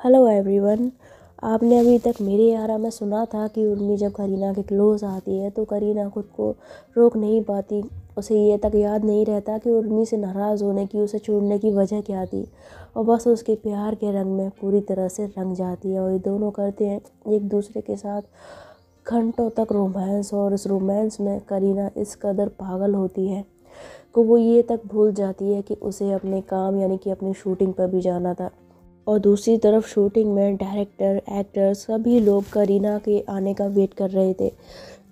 Hello everyone. आपने अभी तक मेरे यारा में सुना था कि उर्मी जब करीना के क्लोज आती है तो करीना खुद को रोक नहीं पाती। उसे ये तक याद नहीं रहता कि उर्मी से नाराज़ होने की, उसे छोड़ने की वजह क्या थी, और बस उसके प्यार के रंग में पूरी तरह से रंग जाती है। और ये दोनों करते हैं एक दूसरे के साथ घंटों तक रोमांस, और उस रोमांस में करीना इस कदर पागल होती है कि वो ये तक भूल जाती है कि उसे अपने काम यानी कि अपनी शूटिंग पर भी जाना था। और दूसरी तरफ शूटिंग में डायरेक्टर, एक्टर सभी लोग करीना के आने का वेट कर रहे थे,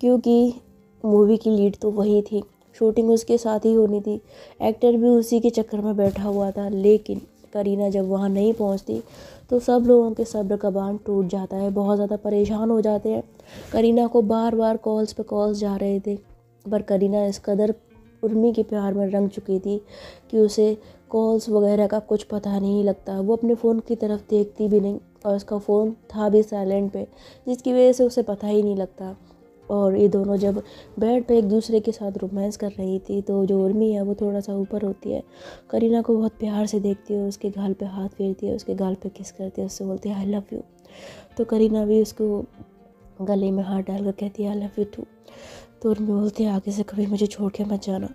क्योंकि मूवी की लीड तो वही थी, शूटिंग उसके साथ ही होनी थी। एक्टर भी उसी के चक्कर में बैठा हुआ था। लेकिन करीना जब वहाँ नहीं पहुँचती तो सब लोगों के सब्र का बांध टूट जाता है, बहुत ज़्यादा परेशान हो जाते हैं। करीना को बार बार कॉल्स पे कॉल्स जा रहे थे, पर करीना इस कदर उर्मी के प्यार में रंग चुकी थी कि उसे कॉल्स वगैरह का कुछ पता नहीं लगता। वो अपने फ़ोन की तरफ देखती भी नहीं, और उसका फ़ोन था भी साइलेंट पे, जिसकी वजह से उसे पता ही नहीं लगता। और ये दोनों जब बेड पे एक दूसरे के साथ रोमांस कर रही थी तो जो उर्मी है वो थोड़ा सा ऊपर होती है, करीना को बहुत प्यार से देखती है, उसके गाल पे हाथ फेरती है, उसके गाल पे किस करती है, उससे बोलती है आई लव यू। तो करीना भी उसको गले में हाथ डाल कर कहती है आई लव यू टू। तो उर्मी बोलती है आगे से कभी मुझे छोड़ के मत जाना।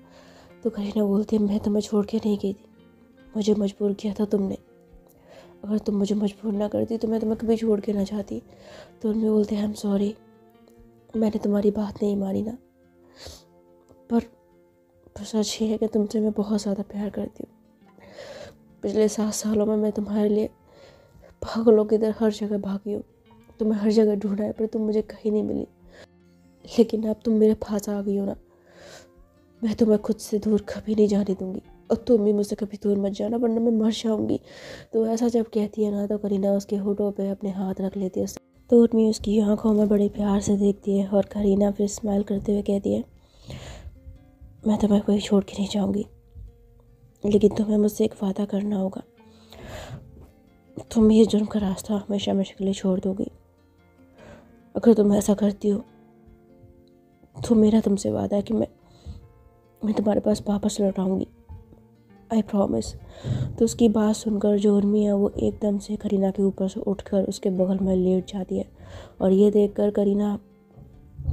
तो करीना बोलती है मैं तुम्हें छोड़ के नहीं गई थी, मुझे मजबूर किया था तुमने, अगर तुम मुझे मजबूर ना करती तो मैं तुम्हें कभी छोड़ के ना जाती। तो उर्मी बोलते हैं आई एम सॉरी, मैंने तुम्हारी बात नहीं मानी ना, पर सच ये है कि तुमसे मैं बहुत ज़्यादा प्यार करती हूँ। पिछले 7 सालों में मैं तुम्हारे लिए पागलों की तरह हर जगह भागी हूँ, तुम्हें हर जगह ढूंढा है पर तुम मुझे कहीं नहीं मिली। लेकिन अब तुम मेरे पास आ गई हो ना, मैं तुम्हें खुद से दूर कभी नहीं जाने दूंगी, और तुम भी मुझसे कभी दूर मत जाना वरना मैं मर जाऊंगी। तो ऐसा जब कहती है ना तो करीना उसके होठों पे अपने हाथ रख लेती है। तो उर्मी उसकी आंखों में बड़े प्यार से देखती है, और करीना फिर स्माइल करते हुए कहती है मैं तुम्हें कोई छोड़ के नहीं जाऊंगी, लेकिन तुम्हें मुझसे एक वादा करना होगा, तुम ये जुर्म का रास्ता हमेशा हमेशा के लिए छोड़ दोगी। अगर तुम ऐसा करती हो तो मेरा तुमसे वादा है कि मैं तुम्हारे पास वापस लौट आऊँगी, आई प्रॉमिस। तो उसकी बात सुनकर जो उर्मी है वो एकदम से करीना के ऊपर से उठकर उसके बगल में लेट जाती है, और ये देखकर करीना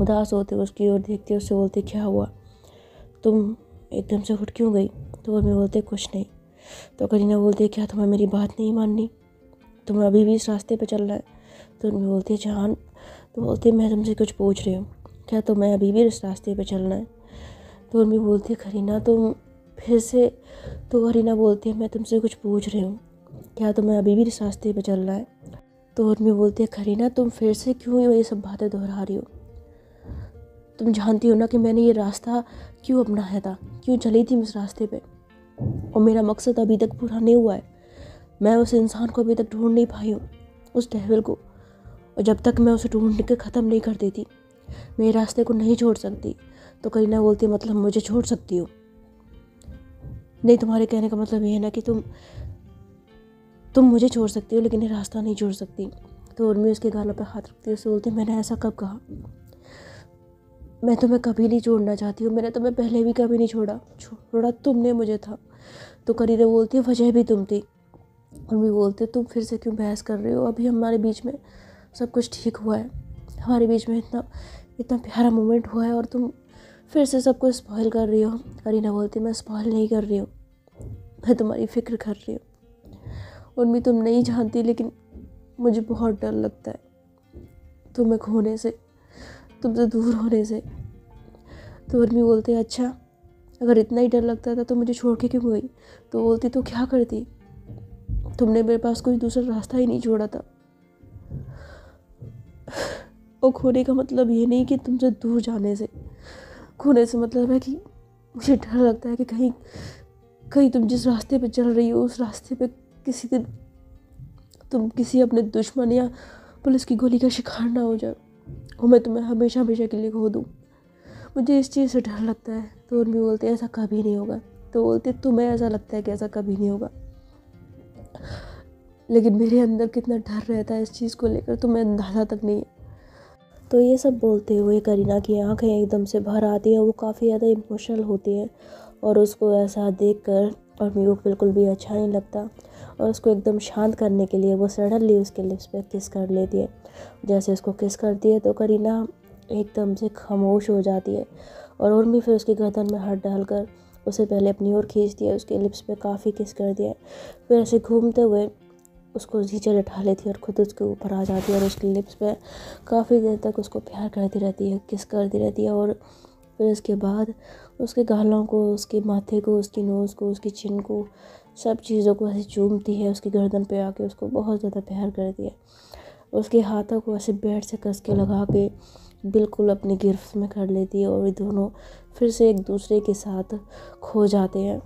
उदास होते उसकी ओर देखती है, उससे बोलती क्या हुआ, तुम एकदम से उठ क्यों गई। तो उर्मी बोलते कुछ नहीं। तो करीना बोलती क्या तुम्हें मेरी बात नहीं माननी, तुम्हें अभी भी इस रास्ते पर चलना है। तो उर्मी बोलती जान। तो बोलती मैं तुमसे कुछ पूछ रही हूँ, क्या तुम्हें अभी भी इस रास्ते पर चलना है। तो उर्मी बोलती करीना तुम फिर से। तो करीना बोलती है मैं तुमसे कुछ पूछ रही हूँ, क्या तुम्हें अभी भी इस रास्ते पे चलना है। तो उर्मी बोलती है करीना तुम फिर से क्यों ये सब बातें दोहरा रही हो, तुम जानती हो ना कि मैंने ये रास्ता क्यों अपनाया था, क्यों चली थी इस रास्ते पे, और मेरा मकसद अभी तक पूरा नहीं हुआ है। मैं उस इंसान को अभी तक ढूंढ नहीं पाई हूँ, उस डेविल को, और जब तक मैं उसे ढूंढ के ख़त्म नहीं कर देती मेरे रास्ते को नहीं छोड़ सकती। तो करीना बोलती है मतलब मुझे छोड़ सकती हो। नहीं, तुम्हारे कहने का मतलब ये है ना कि तुम मुझे छोड़ सकती हो लेकिन ये रास्ता नहीं छोड़ सकती। तो उर्मी उसके गालों पर हाथ रखती है, उससे बोलती मैंने ऐसा कब कहा, मैं तुम्हें कभी नहीं छोड़ना चाहती हूँ, मैंने तुम्हें पहले भी कभी नहीं छोड़ा तुमने मुझे था। तो करीना बोलती है वजह भी तुम थी। उर्मी बोलती तुम फिर से क्यों बहस कर रही हो, अभी हमारे बीच में सब कुछ ठीक हुआ है, हमारे बीच में इतना इतना प्यारा मोमेंट हुआ है, और तुम फिर से सब कुछ स्पॉइल कर रही हो। करीना बोलती मैं स्पॉइल नहीं कर रही हूँ, मैं तुम्हारी फिक्र कर रही हूँ। उर्मी तुम नहीं जानती लेकिन मुझे बहुत डर लगता है तुम्हें खोने से, तुमसे दूर होने से। तो उर्मी बोलते अच्छा, अगर इतना ही डर लगता था तो मुझे छोड़ के क्यों गई। तो बोलती तो क्या करती, तुमने मेरे पास कोई दूसरा रास्ता ही नहीं छोड़ा था। और खोने का मतलब ये नहीं कि तुमसे दूर जाने से, खोने से मतलब है कि मुझे डर लगता है कि कहीं तुम जिस रास्ते पे चल रही हो उस रास्ते पे किसी दिन तुम किसी अपने दुश्मन या पुलिस की गोली का शिकार ना हो जाए, और मैं तुम्हें हमेशा हमेशा के लिए खो दूँ, मुझे इस चीज़ से डर लगता है। तो उर्मी बोलते ऐसा कभी नहीं होगा। तो बोलते तुम्हें ऐसा लगता है कि ऐसा कभी नहीं होगा, लेकिन मेरे अंदर कितना डर रहता है इस चीज़ को लेकर तुम्हें अंदाज़ा तक नहीं है। तो ये सब बोलते हुए करीना की आंखें एकदम से भर आती है, वो काफ़ी ज़्यादा इमोशनल होती है, और उसको ऐसा देखकर और मीको को बिल्कुल भी अच्छा नहीं लगता और उसको एकदम शांत करने के लिए वो सडनली उसके लिप्स पे किस कर लेती है। जैसे उसको किस करती है तो करीना एकदम से खामोश हो जाती है और उर्मी फिर उसकी गर्दन में हाथ डालकर उसे पहले अपनी ओर खींचती है, उसके लिप्स पे काफ़ी किस कर दिया है। फिर ऐसे घूमते हुए उसको नीचे लिटा लेती है और ख़ुद उसके ऊपर आ जाती है और उसके लिप्स पे काफ़ी देर तक उसको प्यार करती रहती है, किस करती रहती है। और फिर उसके बाद उसके गालों को, उसके माथे को, उसकी नोज़ को, उसकी चिन को, सब चीज़ों को ऐसे चूमती है, उसकी गर्दन पे आके उसको बहुत ज़्यादा प्यार करती है। उसके हाथों को ऐसे बेड से कस के लगा के बिल्कुल अपनी गिरफ्त में कर लेती है और ये दोनों फिर से एक दूसरे के साथ खो जाते हैं।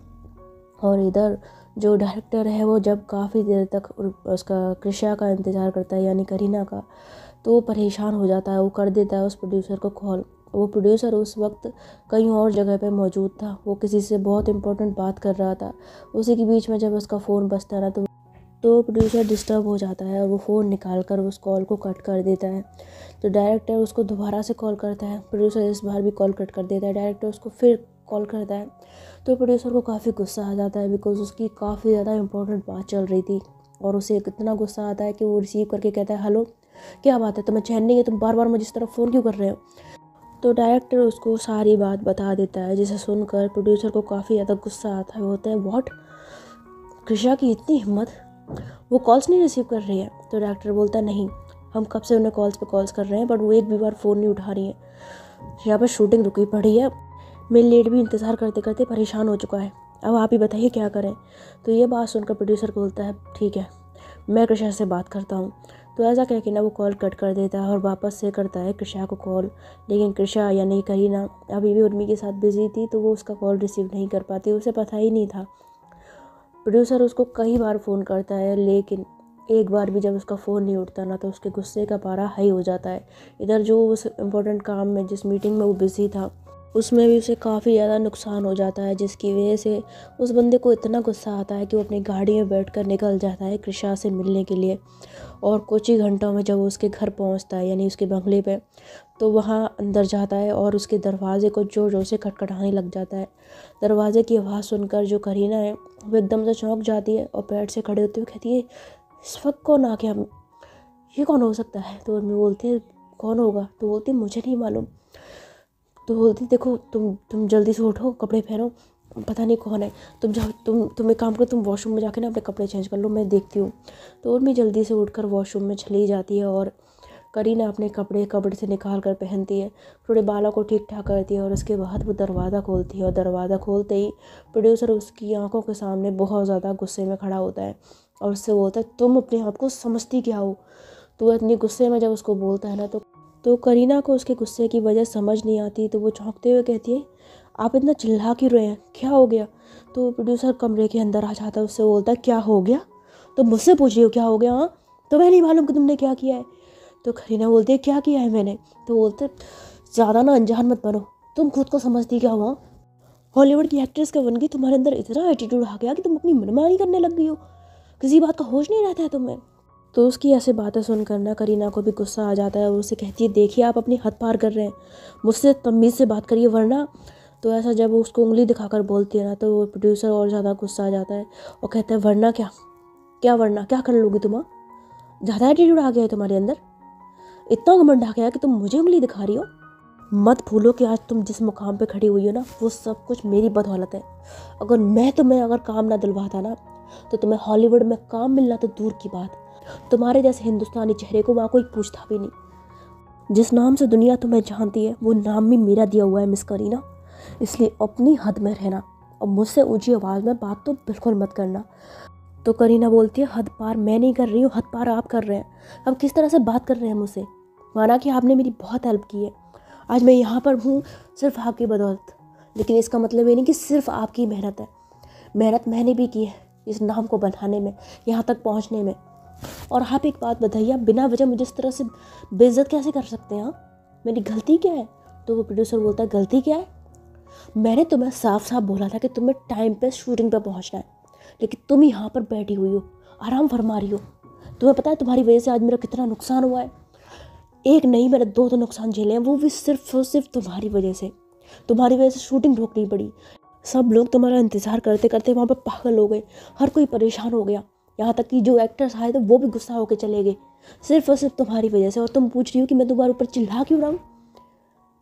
और इधर जो डायरेक्टर है वो जब काफ़ी देर तक उसका कृष्णा का इंतज़ार करता है, यानी करीना का, तो वो परेशान हो जाता है। वो कर देता है उस प्रोड्यूसर को कॉल। वो प्रोड्यूसर उस वक्त कहीं और जगह पे मौजूद था, वो किसी से बहुत इंपॉर्टेंट बात कर रहा था। उसी के बीच में जब उसका फ़ोन बजता है ना तो प्रोड्यूसर डिस्टर्ब हो जाता है और वो फ़ोन निकाल कर उस कॉल को कट कर देता है। तो डायरेक्टर उसको दोबारा से कॉल करता है, प्रोड्यूसर इस बार भी कॉल कट कर देता है, डायरेक्टर उसको फिर कॉल करता है। तो प्रोड्यूसर को काफ़ी गुस्सा आ जाता है बिकॉज़ उसकी काफ़ी ज़्यादा इंपॉर्टेंट बात चल रही थी और उसे इतना गुस्सा आता है कि वो रिसीव करके कहता है, हेलो क्या बात है, तुम्हें चैन नहीं है, तुम बार बार मुझे इस तरफ फ़ोन क्यों कर रहे हो। तो डायरेक्टर उसको सारी बात बता देता है, जिसे सुनकर प्रोड्यूसर को काफ़ी ज़्यादा गुस्सा आता है। होता है व्हाट, कृष्णा की इतनी हिम्मत, वो कॉल्स नहीं रिसीव कर रही है। तो डायरेक्टर बोलता है नहीं, हम कब से उन्हें कॉल्स पे कॉल्स कर रहे हैं बट वो एक भी बार फ़ोन नहीं उठा रही है। यहाँ पर शूटिंग रुकी पड़ी है, मेरे लेट भी इंतज़ार करते करते परेशान हो चुका है, अब आप ही बताइए क्या करें। तो ये बात सुनकर प्रोड्यूसर बोलता है ठीक है, मैं कृष्णा से बात करता हूँ। तो ऐसा कह के ना वो कॉल कट कर देता है और वापस से करता है कृष्णा को कॉल। लेकिन कृष्णा यानी करीना अभी भी उर्मी के साथ बिजी थी, तो वो उसका कॉल रिसीव नहीं कर पाती, उसे पता ही नहीं था। प्रोड्यूसर उसको कई बार फ़ोन करता है लेकिन एक बार भी जब उसका फ़ोन नहीं उठता ना तो उसके गुस्से का पारा हाई हो जाता है। इधर जो उस इम्पोर्टेंट काम में, जिस मीटिंग में वो बिज़ी था, उसमें भी उसे काफ़ी ज़्यादा नुकसान हो जाता है, जिसकी वजह से उस बंदे को इतना गुस्सा आता है कि वो अपनी गाड़ी में बैठकर निकल जाता है कृष्णा से मिलने के लिए। और कुछ ही घंटों में जब वो उसके घर पहुंचता है, यानी उसके बंगले पे, तो वहाँ अंदर जाता है और उसके दरवाजे को ज़ोर ज़ोर से खटखटाने लग जाता है। दरवाजे की आवाज़ सुनकर जो करीना है वो एकदम से चौंक जाती है और बेड से खड़े होते हुए कहती है, इस वक्त कौन आ गया, ये कौन हो सकता है। तो उर्मी बोलती है कौन होगा। तो बोलती है मुझे नहीं मालूम। तो बोलती देखो तुम जल्दी से उठो, कपड़े पहनो, पता नहीं कौन है, तुम जाओ, तुम एक काम करो, तुम वॉशरूम में जाके ना अपने कपड़े चेंज कर लो, मैं देखती हूँ। तो उर्मी जल्दी से उठकर वॉशरूम में चली जाती है और करीना अपने कपड़े कपड़े से निकाल कर पहनती है, थोड़े बालों को ठीक ठाक करती है और उसके बाद वो दरवाज़ा खोलती है। और दरवाज़ा खोलते ही प्रोड्यूसर उसकी आंखों के सामने बहुत ज़्यादा गुस्से में खड़ा होता है और उससे बोलता है तुम अपने आप को समझती क्या हो। तो वह इतनी गुस्से में जब उसको बोलता है ना तो करीना को उसके गुस्से की वजह समझ नहीं आती। तो वो चौंकते हुए कहती है आप इतना चिल्ला क्यों रहे हैं, क्या हो गया। तो प्रोड्यूसर कमरे के अंदर आ जाता है, उससे बोलता है क्या हो गया, तो मुझसे पूछ रही हो क्या हो गया। हाँ, तो मैं नहीं मालूम कि तुमने क्या किया है। तो करीना बोलती है क्या किया है मैंने। तो बोलते ज़्यादा ना अनजान मत बनो, तुम खुद को समझती क्या हो, हॉलीवुड की एक्ट्रेस का बन गई, तुम्हारे अंदर इतना एटीट्यूड आ गया कि तुम अपनी मनमानी करने लग गई हो, किसी बात का होश नहीं रहता है तुम्हें। तो उसकी ऐसे बातें सुनकर ना करीना को भी गुस्सा आ जाता है और उसे कहती है देखिए आप अपनी हद पार कर रहे हैं, मुझसे तमीज़ से बात करिए वरना। तो ऐसा जब वो उसको उंगली दिखाकर बोलती है ना तो वो प्रोड्यूसर और ज़्यादा गुस्सा आ जाता है और कहता है वरना क्या, क्या वरना क्या कर लोगी तुम, ज़्यादा एटीट्यूड आ गया है तुम्हारे अंदर, इतना घमंड आ गया कि तुम मुझे उंगली दिखा रही हो। मत भूलो कि आज तुम जिस मुकाम पे खड़ी हुई हो ना वो सब कुछ मेरी बदौलत है। अगर मैं तुम्हें अगर काम ना दिलवाता ना तो तुम्हें हॉलीवुड में काम मिलना तो दूर की बात, तुम्हारे जैसे हिंदुस्तानी चेहरे को वहाँ कोई पूछता भी नहीं। जिस नाम से दुनिया तुम्हें जानती है वो नाम भी मेरा दिया हुआ है मिस करीना, इसलिए अपनी हद में रहना और मुझसे ऊंची आवाज़ में बात तो बिल्कुल मत करना। तो करीना बोलती है हद पार मैं नहीं कर रही हूँ, हद पार आप कर रहे हैं। अब किस तरह से बात कर रहे हैं मुझसे, माना कि आपने मेरी बहुत हेल्प की है, आज मैं यहाँ पर हूँ सिर्फ आपकी बदौलत, लेकिन इसका मतलब ये नहीं कि सिर्फ आपकी मेहनत है, मेहनत मैंने भी की है इस नाम को बनाने में, यहाँ तक पहुँचने में। और आप एक बात बताइए, आप बिना वजह मुझे इस तरह से बेइज्जत कैसे कर सकते हैं, मेरी गलती क्या है। तो वो प्रोड्यूसर बोलता है गलती क्या है, मैंने तुम्हें साफ साफ बोला था कि तुम्हें टाइम पे शूटिंग पे पहुंचना है, लेकिन तुम यहाँ पर बैठी हुई हो, आराम फरमा रही हो। तुम्हें पता है तुम्हारी वजह से आज मेरा कितना नुकसान हुआ है, एक नहीं मैंने दो नुकसान झेले हैं, वो भी सिर्फ और सिर्फ तुम्हारी वजह से। तुम्हारी वजह से शूटिंग रोकनी पड़ी, सब लोग तुम्हारा इंतज़ार करते करते वहाँ पर पागल हो गए, हर कोई परेशान हो गया, यहाँ तक कि जो एक्टर्स आए थे वो भी गुस्सा होकर चले गए, सिर्फ और सिर्फ तुम्हारी वजह से। और तुम पूछ रही हो कि मैं तुम्हारे ऊपर चिल्ला क्यों रहा हूँ?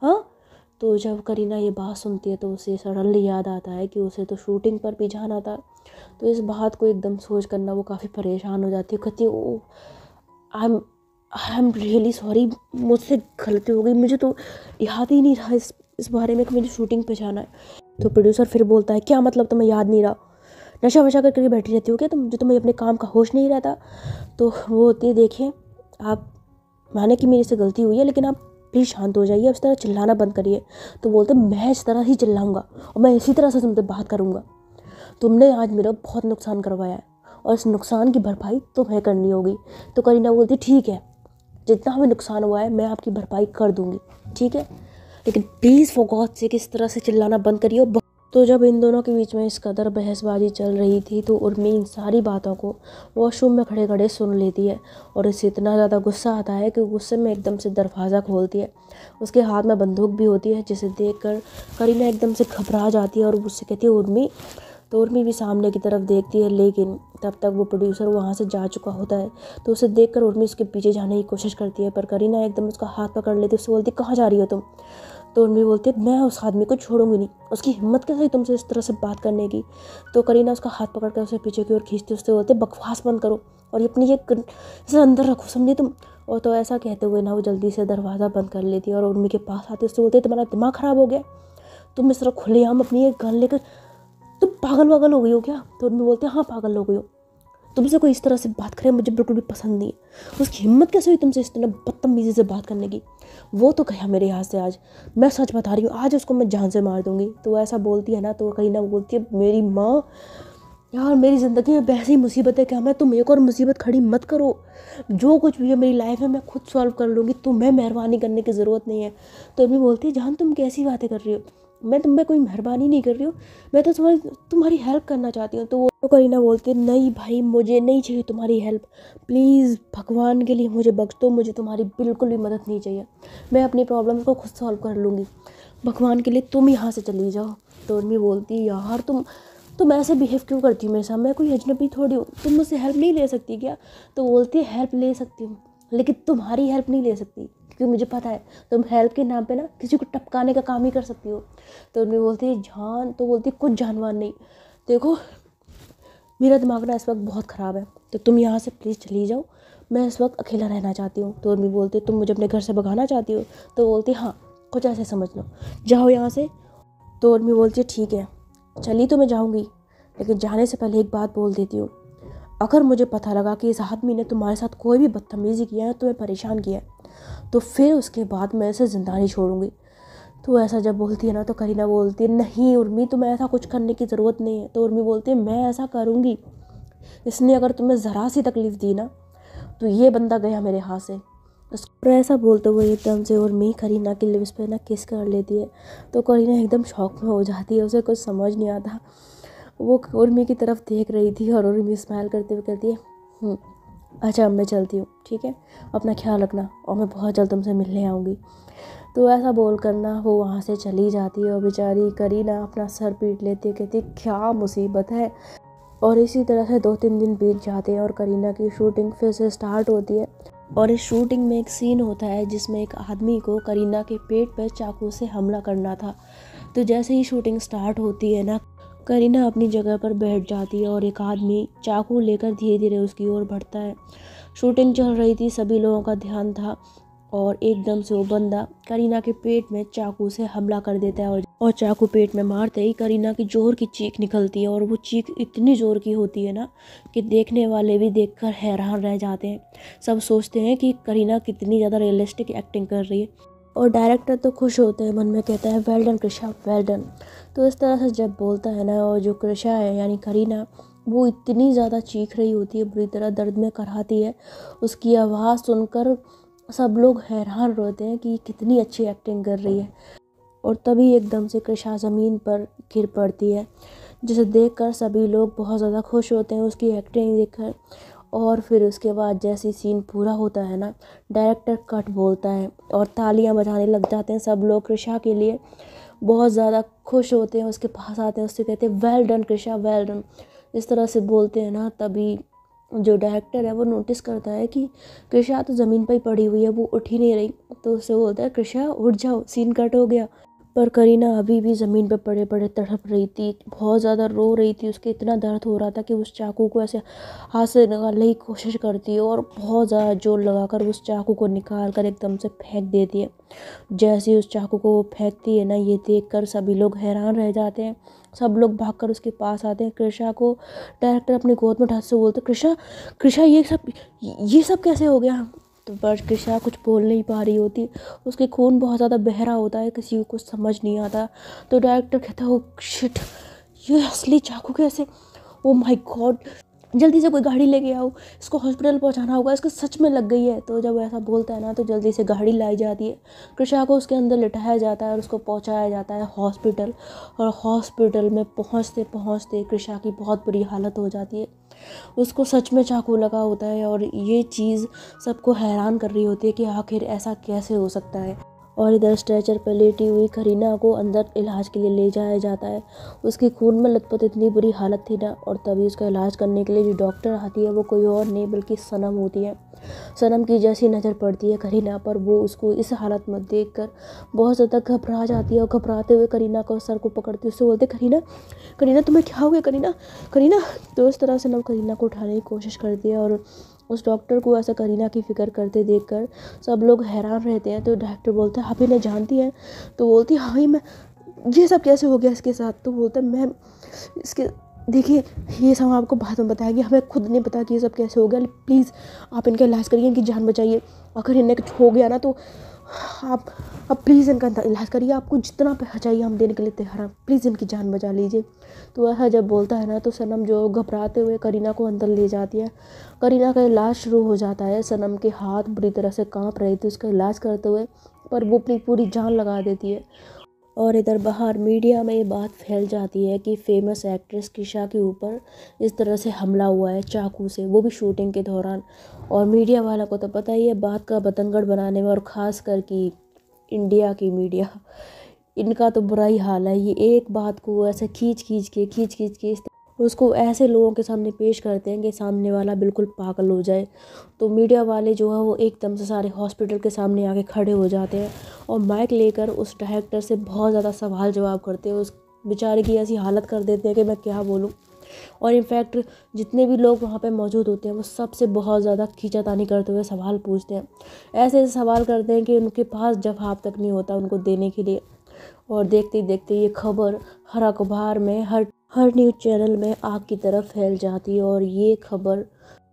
हाँ, तो जब करीना ये बात सुनती है तो उसे सडनली याद आता है कि उसे तो शूटिंग पर भी जाना था। तो इस बात को एकदम सोच करना वो काफ़ी परेशान हो जाती है, कहती है ओ आई एम रियली सॉरी, मुझसे गलती हो गई, मुझे तो याद ही नहीं रहा इस बारे में कि मुझे शूटिंग पे जाना है। तो प्रोड्यूसर फिर बोलता है क्या मतलब तुम्हें याद नहीं रहा, नशा वशा करके बैठी रहती हो क्या तुम, जो तुम्हें अपने काम का होश नहीं रहता? तो वो होती है देखिए आप माने कि मेरे से गलती हुई है, लेकिन आप प्लीज़ शांत हो जाइए, अब इस तरह चिल्लाना बंद करिए। तो बोलते मैं इस तरह ही चिल्लाऊंगा और मैं इसी तरह से तुमसे बात करूंगा। तुमने आज मेरा बहुत नुकसान करवाया है और इस नुकसान की भरपाई तुम्हें करनी होगी। तो करीना बोलती ठीक है, जितना भी नुकसान हुआ है मैं आपकी भरपाई कर दूंगी, ठीक है, लेकिन प्लीज़ फॉर गॉड से इस तरह से चिल्लाना बंद करिए। तो जब इन दोनों के बीच में इस कदर बहसबाजी चल रही थी तो उर्मी इन सारी बातों को वॉशरूम में खड़े खड़े सुन लेती है और इसे इतना ज़्यादा गुस्सा आता है कि गुस्से में एकदम से दरवाज़ा खोलती है। उसके हाथ में बंदूक भी होती है, जिसे देखकर करीना एकदम से घबरा जाती है और उससे कहती है उर्मी। तो उर्मी भी सामने की तरफ देखती है, लेकिन तब तक वो प्रोड्यूसर वहाँ से जा चुका होता है। तो उसे देखकर उर्मी उसके पीछे जाने की कोशिश करती है, पर करीना एकदम उसका हाथ पकड़ लेती है, उससे बोलती कहाँ जा रही हो तुम? तो उर्मी बोलती है मैं उस आदमी को छोड़ूंगी नहीं, उसकी हिम्मत कैसे हुई तुमसे इस तरह से बात करने की? तो करीना उसका हाथ पकड़ कर उसे पीछे की ओर खींचती, उससे बोलते बकवास बंद करो और ये अपनी ये इसे अंदर रखो, समझे तुम? और तो ऐसा कहते हुए ना वो जल्दी से दरवाज़ा बंद कर लेती है और उर्मी के पास आती है, उससे बोलते तुम्हारा दिमाग ख़राब हो गया, तुम इस तरह खुलेआम अपनी ये गन लेकर तुम पागल वागल हो गई हो क्या? तो उर्मी बोलते हाँ पागल हो गई हो, तुमसे कोई इस तरह से बात करे मुझे बिल्कुल भी पसंद नहीं है। उसकी हिम्मत कैसे हुई तुमसे इस तरह बदतमीजी से बात करने की? वो तो गया मेरे यहाँ से आज, मैं सच बता रही हूँ, आज उसको मैं जान से मार दूंगी। तो ऐसा बोलती है ना, तो करीना बोलती है मेरी माँ यार मेरी ज़िंदगी में वैसी मुसीबत है क्या, मैं तुम एक और मुसीबत खड़ी मत करो, जो कुछ भी है मेरी लाइफ में मैं खुद सॉल्व कर लूँगी, तुम्हें मेहरबानी करने की ज़रूरत नहीं है। तो अभी बोलती है जान तुम कैसी बातें कर रही हो, मैं तुम पे कोई मेहरबानी नहीं कर रही हूँ, मैं तो तुम्हारी हेल्प करना चाहती हूँ। तो वो तो करीना बोलती है नहीं भाई मुझे नहीं चाहिए तुम्हारी हेल्प, प्लीज़ भगवान के लिए मुझे बख्श दो, मुझे तुम्हारी बिल्कुल भी मदद नहीं चाहिए, मैं अपनी प्रॉब्लम्स को खुद सॉल्व कर लूँगी, भगवान के लिए तुम यहाँ से चली जाओ। तो उर्मी बोलती है यार तुम ऐसे बिहेव क्यों करती हो मेरे साथ, मैं कोई अजनबी थोड़ी हूँ, तुम मुझसे हेल्प नहीं ले सकती क्या? तो बोलती है हेल्प ले सकती हूँ, लेकिन तुम्हारी हेल्प नहीं ले सकती, क्योंकि मुझे पता है तुम हेल्प के नाम पे ना किसी को टपकाने का काम ही कर सकती हो। तो उर्मी बोलती है जान, तो बोलती है कुछ जानवर नहीं, देखो मेरा दिमाग ना इस वक्त बहुत ख़राब है, तो तुम यहाँ से प्लीज़ चली जाओ, मैं इस वक्त अकेला रहना चाहती हूँ। तो उर्मी बोलती है तुम मुझे अपने घर से भगाना चाहती हो? तो बोलती हाँ कुछ ऐसे समझ लो, जाओ यहाँ से। तो उर्मी बोलती है ठीक है चली तो मैं जाऊँगी, लेकिन जाने से पहले एक बात बोल देती हूँ, अगर मुझे पता लगा कि इस आदमी ने तुम्हारे साथ कोई भी बदतमीज़ी किया है, तुम्हें परेशान किया है, तो फिर उसके बाद मैं इसे ज़िंदा नहीं छोड़ूंगी। तो ऐसा जब बोलती है ना, तो करीना बोलती है नहीं उर्मी तुम्हें ऐसा कुछ करने की ज़रूरत नहीं है। तो उर्मी बोलती है मैं ऐसा करूँगी, इसने अगर तुम्हें ज़रा सी तकलीफ़ दी ना तो ये बंदा गया मेरे हाथ से। उसको ऐसा बोलते हुए एकदम से उर्मी करीना की लिप्स पे ना किस कर लेती है। तो करीना एकदम शॉक में हो जाती है, उसे कुछ समझ नहीं आता, वो उर्मी की तरफ देख रही थी और उर्मी स्माइल करते हुए कहती है अच्छा मैं चलती हूँ, ठीक है, अपना ख्याल रखना और मैं बहुत जल्द तुमसे मिलने आऊँगी। तो ऐसा बोल कर ना वो वहाँ से चली जाती है और बेचारी करीना अपना सर पीट लेती है, कहती क्या मुसीबत है। और इसी तरह से 2-3 दिन बीत जाते हैं और करीना की शूटिंग फिर से स्टार्ट होती है। और इस शूटिंग में एक सीन होता है जिसमें एक आदमी को करीना के पेट पर चाकू से हमला करना था। तो जैसे ही शूटिंग स्टार्ट होती है ना, करीना अपनी जगह पर बैठ जाती है और एक आदमी चाकू लेकर धीरे धीरे उसकी ओर बढ़ता है। शूटिंग चल रही थी, सभी लोगों का ध्यान था और एकदम से वो बंदा करीना के पेट में चाकू से हमला कर देता है और चाकू पेट में मारते ही करीना की जोर की चीख निकलती है और वो चीख इतनी जोर की होती है ना कि देखने वाले भी देखकर हैरान रह जाते हैं। सब सोचते हैं कि करीना कितनी ज़्यादा रियलिस्टिक एक्टिंग कर रही है और डायरेक्टर तो खुश होते हैं, मन में कहता है well done Krisha well done. तो इस तरह से जब बोलता है ना, और जो कृषा है यानी करीना, वो इतनी ज़्यादा चीख रही होती है, बुरी तरह दर्द में कराहती है, उसकी आवाज़ सुनकर सब लोग हैरान रहते हैं कि कितनी अच्छी एक्टिंग कर रही है। और तभी एकदम से कृषा ज़मीन पर गिर पड़ती है, जिसे देखकर सभी लोग बहुत ज़्यादा खुश होते हैं उसकी एक्टिंग देखकर। और फिर उसके बाद जैसे सीन पूरा होता है ना, डायरेक्टर कट बोलता है और तालियां बजाने लग जाते हैं सब लोग कृषा के लिए। बहुत ज़्यादा खुश होते हैं, उसके पास आते हैं, उससे कहते हैं well done Krisha, well done. इस तरह से बोलते हैं ना, तभी जो डायरेक्टर है वो नोटिस करता है कि कृषा तो ज़मीन पर ही पड़ी हुई है, वो उठ ही नहीं रही। तो उससे बोलता है कृषा उठ जाओ, सीन कट हो गया। पर करीना अभी भी ज़मीन पर पड़े पड़े तड़प रही थी, बहुत ज़्यादा रो रही थी। उसके इतना दर्द हो रहा था कि उस चाकू को ऐसे हाथ से निकालने की कोशिश करती है और बहुत ज़्यादा जोर लगाकर उस चाकू को निकाल कर एकदम से फेंक देती है। जैसे ही उस चाकू को वो फेंकती है ना, ये देखकर सभी लोग हैरान रह जाते हैं। सब लोग भागकर उसके पास आते हैं। कृषा को डायरेक्टर अपनी गोद में उठा से बोलते, कृषा कृषा ये सब कैसे हो गया? तो पर कृषा कुछ बोल नहीं पा रही होती, उसके खून बहुत ज़्यादा बहरा होता है, किसी को कुछ समझ नहीं आता। तो डायरेक्टर कहता है, ओ शिट, ये असली चाकू कैसे? ओ माय गॉड, जल्दी से कोई गाड़ी लेके आओ, इसको हॉस्पिटल पहुंचाना होगा, इसको सच में लग गई है। तो जब ऐसा बोलता है ना, तो जल्दी से गाड़ी लाई जाती है। कृषा को उसके अंदर लिटाया जाता है और उसको पहुंचाया जाता है हॉस्पिटल। और हॉस्पिटल में पहुंचते पहुंचते कृषा की बहुत बुरी हालत हो जाती है। उसको सच में चाकू लगा होता है और ये चीज़ सबको हैरान कर रही होती है कि आखिर ऐसा कैसे हो सकता है। और इधर स्ट्रेचर पर लेटी हुई करीना को अंदर इलाज के लिए ले जाया जाता है। उसकी खून में लथपथ इतनी बुरी हालत थी ना, और तभी उसका इलाज करने के लिए जो डॉक्टर आती है वो कोई और नहीं बल्कि सनम होती है। सनम की जैसी नज़र पड़ती है करीना पर, वो उसको इस हालत में देखकर बहुत ज़्यादा घबरा जाती है और घबराते हुए करीना को सर को पकड़ती है। उससे बोलते, करीना करीना तुम्हें क्या हो गया? करीना करीना। तो इस तरह सनम करीना को उठाने की कोशिश करती है और उस डॉक्टर को ऐसा करीना की फ़िक्र करते देखकर सब लोग हैरान रहते हैं। तो डायरेक्टर बोलता है, आप इन्हें जानती हैं? तो बोलती है, हाँ ही मैं, ये सब कैसे हो गया इसके साथ? तो बोलता है, मैं इसके, देखिए ये सब आपको बाद में बताएंगे, हमें खुद नहीं पता कि ये सब कैसे हो गया। प्लीज़ आप इनका इलाज करिए, इनकी जान बचाइए। अगर इन्हें कुछ हो गया ना तो आप प्लीज़ इनका इलाज करिए, आपको जितना पैसा चाहिए हम देने के लिए तैयार हैं, प्लीज़ इनकी जान बचा लीजिए। तो ऐसा जब बोलता है ना, तो सनम जो घबराते हुए करीना को अंदर ले जाती है। करीना का इलाज शुरू हो जाता है। सनम के हाथ बुरी तरह से कांप रहे थे उसका इलाज करते हुए, पर वो अपनी पूरी जान लगा देती है। और इधर बाहर मीडिया में ये बात फैल जाती है कि फेमस एक्ट्रेस कृषा के ऊपर इस तरह से हमला हुआ है चाकू से, वो भी शूटिंग के दौरान। और मीडिया वालों को तो पता ही है बात का बतंगड़ बनाने में, और ख़ास कर कि इंडिया की मीडिया, इनका तो बुरा ही हाल है। ये एक बात को ऐसे खींच खींच के उसको ऐसे लोगों के सामने पेश करते हैं कि सामने वाला बिल्कुल पागल हो जाए। तो मीडिया वाले जो है वो एकदम से सारे हॉस्पिटल के सामने आके खड़े हो जाते हैं और माइक लेकर उस डायरेक्टर से बहुत ज़्यादा सवाल जवाब करते हैं। उस बेचारे की ऐसी हालत कर देते हैं कि मैं क्या बोलूँ। और इनफैक्ट जितने भी लोग वहाँ पे मौजूद होते हैं वो सबसे बहुत ज़्यादा खींचातानी करते हुए सवाल पूछते हैं। ऐसे सवाल करते हैं कि उनके पास जवाब तक नहीं होता उनको देने के लिए। और देखते ही देखते ये खबर हर अखबार में, हर न्यूज़ चैनल में आग की तरह फैल जाती है। और ये खबर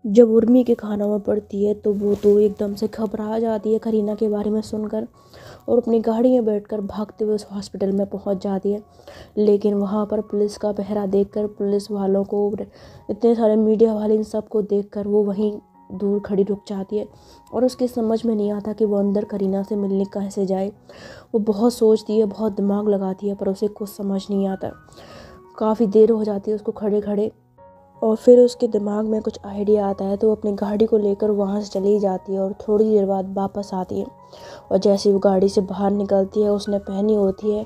जब उर्मी के खानों में पड़ती है तो वो तो एकदम से घबरा जाती है करीना के बारे में सुनकर, और अपनी गाड़ी में बैठकर भागते हुए उस हॉस्पिटल में पहुंच जाती है। लेकिन वहां पर पुलिस का पहरा देखकर, पुलिस वालों को, इतने सारे मीडिया वाले, इन सब को देखकर वो वहीं दूर खड़ी रुक जाती है। और उसके समझ में नहीं आता कि वो अंदर करीना से मिलने कैसे जाए। वो बहुत सोचती है, बहुत दिमाग लगाती है, पर उसे कुछ समझ नहीं आता। काफ़ी देर हो जाती है उसको खड़े खड़े, और फिर उसके दिमाग में कुछ आइडिया आता है तो वो अपनी गाड़ी को लेकर वहाँ से चली जाती है और थोड़ी देर बाद वापस आती है। और जैसे वो गाड़ी से बाहर निकलती है, उसने पहनी होती है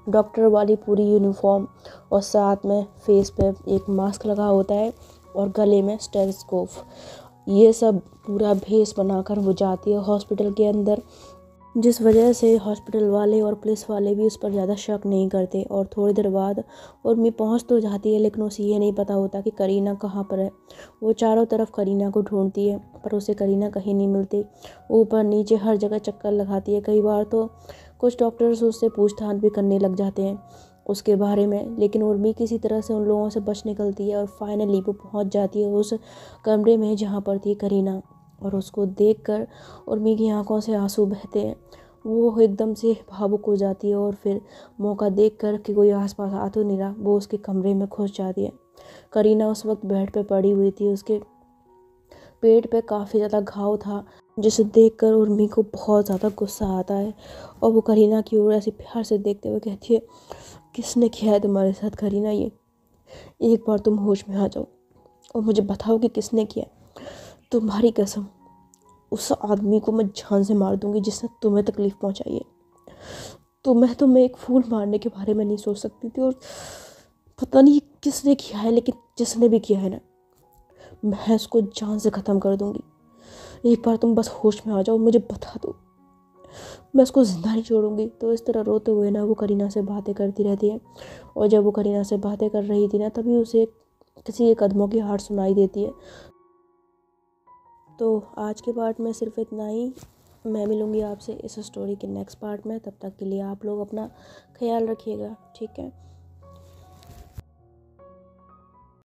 डॉक्टर वाली पूरी यूनिफॉर्म, और साथ में फेस पे एक मास्क लगा होता है और गले में स्टेथोस्कोप। ये सब पूरा भेष बनाकर वो जाती है हॉस्पिटल के अंदर, जिस वजह से हॉस्पिटल वाले और पुलिस वाले भी उस पर ज़्यादा शक नहीं करते। और थोड़ी देर बाद उर्मी पहुंच तो जाती है, लेकिन उसे ये नहीं पता होता कि करीना कहाँ पर है। वो चारों तरफ करीना को ढूंढती है पर उसे करीना कहीं नहीं मिलती। ऊपर नीचे हर जगह चक्कर लगाती है। कई बार तो कुछ डॉक्टर्स उससे पूछताछ भी करने लग जाते हैं उसके बारे में, लेकिन उर्मी किसी तरह से उन लोगों से बच निकलती है। और फाइनली वो पहुँच जाती है उस कमरे में जहाँ पर थी करीना, और उसको देखकर उर्मी की आंखों से आंसू बहते हैं। वो एकदम से भावुक हो जाती है और फिर मौका देखकर कि कोई आसपास आ तो नहीं रहा, वो उसके कमरे में घुस जाती है। करीना उस वक्त बेड पे पड़ी हुई थी, उसके पेट पे काफ़ी ज़्यादा घाव था, जिसे देखकर उर्मी को बहुत ज़्यादा गुस्सा आता है। और वो करीना की ओर ऐसे प्यार से देखते हुए कहती है, किसने किया है तुम्हारे साथ करीना ये? एक बार तुम होश में आ जाओ और मुझे बताओ कि किसने किया। तुम्हारी कसम, उस आदमी को मैं जान से मार दूंगी जिसने तुम्हें तकलीफ़ पहुंचाई है। तो मैं तुम्हें एक फूल मारने के बारे में नहीं सोच सकती थी। और पता नहीं किसने किया है, लेकिन जिसने भी किया है ना, मैं उसको जान से ख़त्म कर दूंगी। एक बार तुम बस होश में आ जाओ, मुझे बता दो, मैं उसको ज़िंदा नहीं छोड़ूंगी। तो इस तरह रोते हुए ना वो करीना से बातें करती रहती है। और जब वो करीना से बातें कर रही थी ना, तभी उसे किसी के कदमों की आहट सुनाई देती है। तो आज के पार्ट में सिर्फ इतना ही। मैं मिलूँगी आपसे इस स्टोरी के नेक्स्ट पार्ट में। तब तक के लिए आप लोग अपना ख्याल रखिएगा, ठीक है।